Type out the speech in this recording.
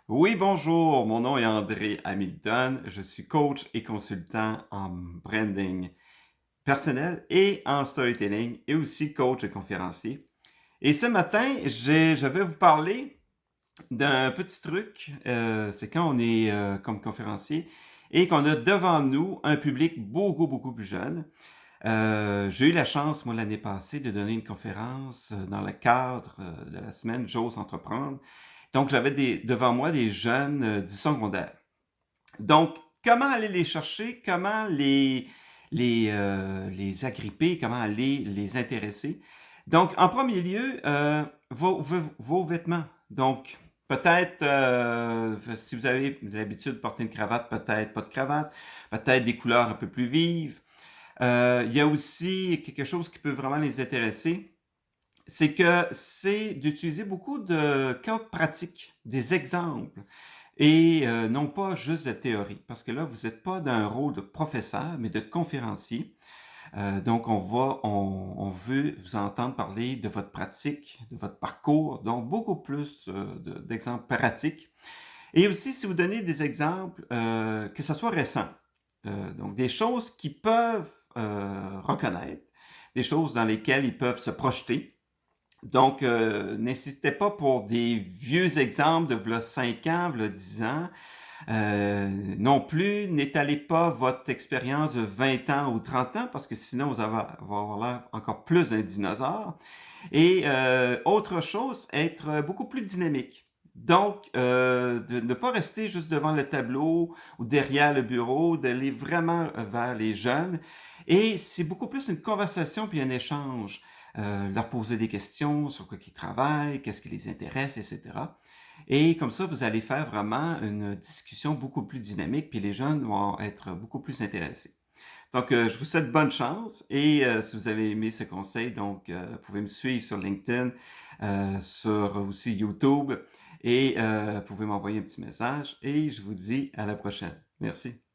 Oui, bonjour, mon nom est André Hamilton. Je suis coach et consultant en branding personnel et en storytelling et aussi coach et conférencier. Et ce matin, je vais vous parler d'un petit truc. C'est quand on est comme conférencier et qu'on a devant nous un public beaucoup plus jeune. J'ai eu la chance, moi, l'année passée, de donner une conférence dans le cadre de la semaine J'ose entreprendre. Donc, j'avais devant moi des jeunes du secondaire. Donc, comment aller les chercher? Comment les agripper? Comment aller les intéresser? Donc, en premier lieu, vos vêtements. Donc, peut-être, si vous avez l'habitude de porter une cravate, peut-être pas de cravate, peut-être des couleurs un peu plus vives. Il y a aussi quelque chose qui peut vraiment les intéresser, c'est d'utiliser beaucoup de cas pratiques, des exemples et non pas juste de théorie. Parce que là, vous n'êtes pas dans un rôle de professeur, mais de conférencier. Donc, on veut vous entendre parler de votre pratique, de votre parcours, donc beaucoup plus d'exemples pratiques. Et aussi, si vous donnez des exemples, que ce soit récent, donc des choses qu'ils peuvent reconnaître, des choses dans lesquelles ils peuvent se projeter. Donc, n'insistez pas pour des vieux exemples de v'là 5 ans, v'là 10 ans. Non plus, n'étalez pas votre expérience de 20 ans ou 30 ans parce que sinon vous allez avoir l'air encore plus d'un dinosaure. Et autre chose, être beaucoup plus dynamique. Donc, de ne pas rester juste devant le tableau ou derrière le bureau, d'aller vraiment vers les jeunes. Et c'est beaucoup plus une conversation puis un échange. Leur poser des questions sur quoi ils travaillent, qu'est-ce qui les intéresse, etc. Et comme ça, vous allez faire vraiment une discussion beaucoup plus dynamique, puis les jeunes vont être beaucoup plus intéressés. Donc, je vous souhaite bonne chance et si vous avez aimé ce conseil, donc, vous pouvez me suivre sur LinkedIn, sur aussi YouTube et vous pouvez m'envoyer un petit message et je vous dis à la prochaine. Merci.